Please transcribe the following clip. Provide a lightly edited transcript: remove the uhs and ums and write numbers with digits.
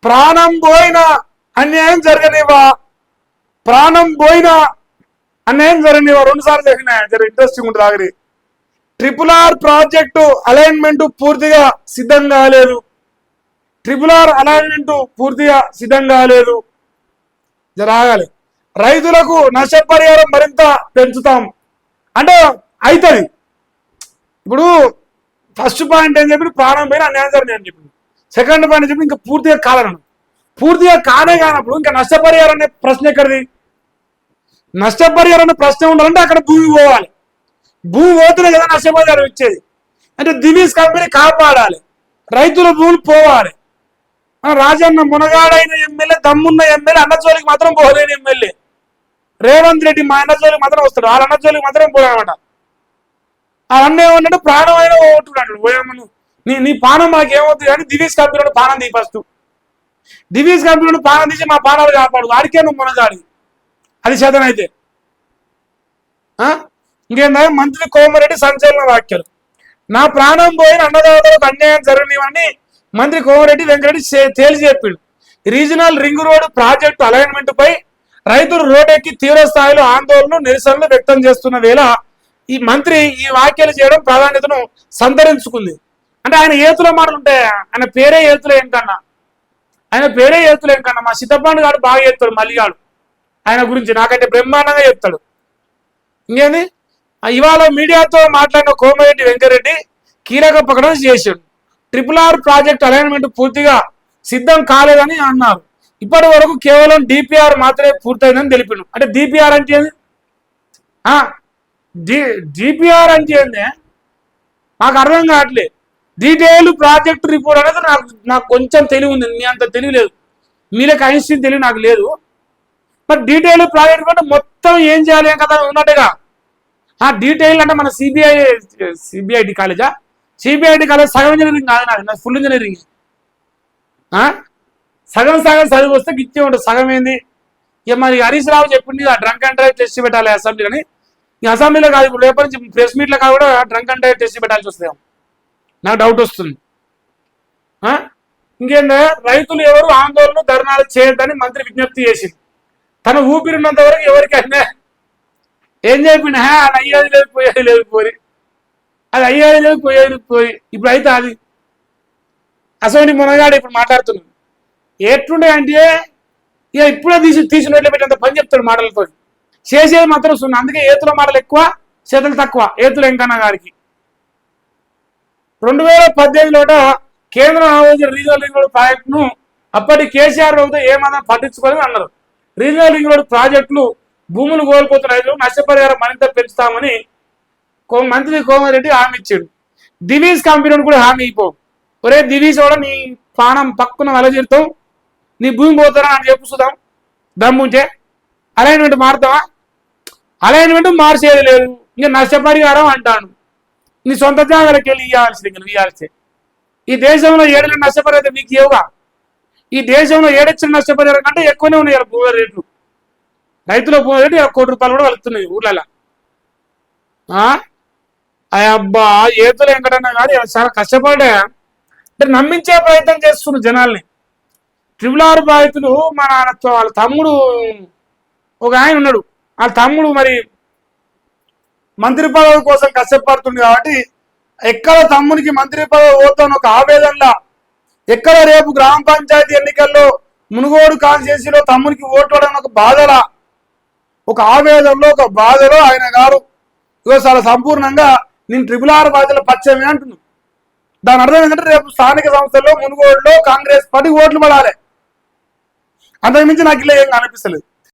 ప్రాణం పోయినా అన్యాయం జరగనివా, ప్రాణం పోయినా అన్యాయం జరగనివా. 2 సార్లు జరిగినా జర ఇంట్రెస్టింగ్ ఉంటుంది. ఆఖరి RRR ప్రాజెక్టు అలైన్మెంట్ పూర్తిగా సిద్ధం కాలేదు. RRR అలైన్మెంట్ పూర్తిగా సిద్ధం కాలేదు. జర ఆగాలి. రైతులకు నష్టపరిహారం మరింత పెంచుతాం అంటే అవుతుంది. ఇప్పుడు ఫస్ట్ పాయింట్ ఏం చెప్పి ప్రాణం పైన అన్యాయం జరిగింది అని చెప్పి, సెకండ్ పాయింట్ చెప్పి ఇంకా పూర్తిగా కాదన్నాను. పూర్తిగా కానే కానప్పుడు ఇంకా నష్టపరిహారం అనే ప్రశ్న ఎక్కడిది? నష్టపరిహారం అనే ప్రశ్న ఉండాలంటే అక్కడ భూమి పోవాలి. భూమి పోతేనే కదా నష్టపరిహారం ఇచ్చేది. అంటే దివీస్ కంపెనీ కాపాడాలి, రైతుల భూములు పోవాలి. రాజన్న మునగాడైన ఎమ్మెల్యే, దమ్మున్న ఎమ్మెల్యే, అన్నచోలికి మాత్రం పోలేని ఎమ్మెల్యే రేవంత్ రెడ్డి మా అన్నచోలికి మాత్రం వస్తాడు, వాళ్ళ అన్నచోలికి మాత్రం పోయానమాట. అవన్నీ ఏమన్నాడు, ప్రాణమైన ఓటున్నాడు. పోయామను నీ పానం మాకేమవుతుంది కానీ దివీస్ కంపెనీ పానం తీ ఫస్ట్. దివీస్ కంపెనీ పానం తీసి మా పానాలు కాపాడు, వాడికే నువ్వు మునగాడి. అది చేతనైతే ఇంకేందా మంత్రి కోమరెడ్డి సంచలన వ్యాఖ్యలు. నా ప్రాణం పోయిన అన్నదాతలకు అన్యాయం జరగనివని మంత్రి కోమరెడ్డి వెంకరెడ్డి తేల్చి చెప్పిండు. Regional ring road project alignment పై రైతులు రోడ్డెక్కి తీవ్ర స్థాయిలో ఆందోళనలు, నిరసనలు వ్యక్తం చేస్తున్న వేళ ఈ మంత్రి ఈ వ్యాఖ్యలు చేయడం ప్రాధాన్యతను సంతరించుకుంది. అంటే ఆయన ఏతుల మాటలు ఉంటాయి. ఆయన పేరే ఏతులు ఏంకన్నా, మా సిద్ధపాండు గారు బాగా చెప్తాడు, మల్లిగాడు ఆయన గురించి నాకంటే బ్రహ్మాండంగా చెప్తాడు. ఇంకేంది, ఇవాళ మీడియాతో మాట్లాడిన కోమరెడ్డి వెంకరెడ్డి కీలక ప్రకటన చేశాడు. RRR ప్రాజెక్ట్ అలైన్మెంట్ పూర్తిగా సిద్ధం కాలేదని అన్నారు. ఇప్పటి వరకు కేవలం DPR మాత్రమే పూర్తయిందని తెలిపిండు. అంటే DPR అంటే ఏంది? DPR అంటే ఏంది నాకు అర్థం కావట్లేదు. డీటెయిల్ ప్రాజెక్ట్ రిపోర్ట్ అనేది నాకు కొంచెం తెలివి ఉంది, మీ అంత తెలివి లేదు. మీలకు ఐన్స్టీన్ తెలివి నాకు లేదు. మరి డీటెయిల్ ప్రాజెక్ట్ రిపోర్ట్ మొత్తం ఏం చేయాలి ఏం కదా ఉన్నట్టుగా. డీటెయిల్ అంటే మన సిబిఐటి కాలేజా? సిబిఐటి కాలేజ్ సగం ఇంజనీరింగ్ కాదు, నాది ఫుల్ ఇంజనీరింగ్. సగం చదివి వస్తే గిచ్చే ఉంటుంది, సగం ఏంది. ఇక మరి హరీష్ రావు చెప్పింది డ్రంక్ అండ్ డ్రైవ్ టెస్ట్ పెట్టాలి అసెంబ్లీ అని. ఈ అసెంబ్లీలో కాదు, ఇప్పుడు రేపటి నుంచి ప్రెస్ మీట్లో కాదు కూడా డ్రంక్ అండ్ డ్రైవ్ టెస్ట్ పెట్టాల్సి వస్తాయి. నాకు డౌట్ వస్తుంది. ఇంకేందా, రైతులు ఎవరు ఆందోళన ధర్నాలు చేయొద్దని మంత్రి విజ్ఞప్తి చేసింది. తన ఊపిరినంత వరకు ఎవరికైనా ఏం చెప్పింది, అది అయ్యేది లేదు పోయేది లేదు పోయి, అది అయ్యేది లేదు పోయేది పోయి. ఇప్పుడు అయితే అది అసలు మునగాడు ఇప్పుడు మాట్లాడుతున్నాడు. ఎట్లుండే అంటే ఇక ఇప్పుడే తీసినట్లు పెట్టేంత పని చెప్తాడు మాటలతో. చేసేది మాత్రం సున్నా. అందుకే ఏతుల మాటలు ఎక్కువ, చేతులు తక్కువ ఏతుల వెంకన్న గారికి. 2018లో కేంద్రం ఆమోదించిన రీజనల్ రింగ్ రోడ్ ప్రాజెక్టును అప్పటి కేసీఆర్ ప్రభుత్వం ఏమాత్రం పట్టించుకోవాలని అన్నారు. రీజనల్ రింగ్ రోడ్ ప్రాజెక్టులు భూములు కోల్పోతున్న రైతులు నష్టపరిహారం మరింత పెంచుతామని మంత్రి కోమరెడ్డి హామీ ఇచ్చాడు. దివీస్ కంపెనీని కూడా హామీ ఇపో, ఒరే దివీస్ కూడా నీ ప్రాణం పక్కున వలజీరుతాం, నీ భూమి పోతారా అని చెప్పు చూద్దాం దమ్ముంటే. అలైన్మెంట్ మారుతావా? అలైన్మెంట్ మార్చేది లేదు, ఇంకా నష్టపరిహారం అంటాను. నీ సొంత జాగాలకు వెళ్ళి ఇవ్వాల్సింది. ఈ దేశంలో 7 నష్టపరిహారం మీకు ఇవ్వగా, ఈ దేశంలో 7 నష్టపరిహారం కంటే ఎక్కువనే ఉన్నాయి భూముల రేట్లు. రైతుల భూముల రేటు ₹1 కోటి కూడా వెళ్తున్నాయి ఊర్లలో. అబ్బా ఏతులు వెంకటన్నా కానీ చాలా కష్టపడ్డా అంటే నమ్మించే ప్రయత్నం చేస్తున్నారు జనాల్ని. RRR బాధితులు వాళ్ళ తమ్ముడు ఒక ఆయన ఉన్నాడు, వాళ్ళ తమ్ముడు మరి మంత్రి పదవి కోసం కష్టపడుతుంది కాబట్టి ఎక్కడ తమ్మునికి మంత్రి పదవి పోతాను ఒక ఆవేదనలా, ఎక్కడ రేపు గ్రామ పంచాయతీ ఎన్నికల్లో మునుగోడు కాన్స్టిట్యున్సీలో తమ్మునికి ఓట్లడం ఒక బాధలా, ఒక ఆవేదనలో ఒక బాధలో ఆయన గారు చాలా సంపూర్ణంగా నేను RRR బాధ్యతలు పచ్చమే అంటున్నాను. దాని అర్థం ఏంటంటే రేపు స్థానిక సంస్థల్లో మునుగోడులో కాంగ్రెస్ 10 ఓట్లు పడాలి, అంతకుమించి నాకు ఇలా ఏం అనిపిస్తలేదు.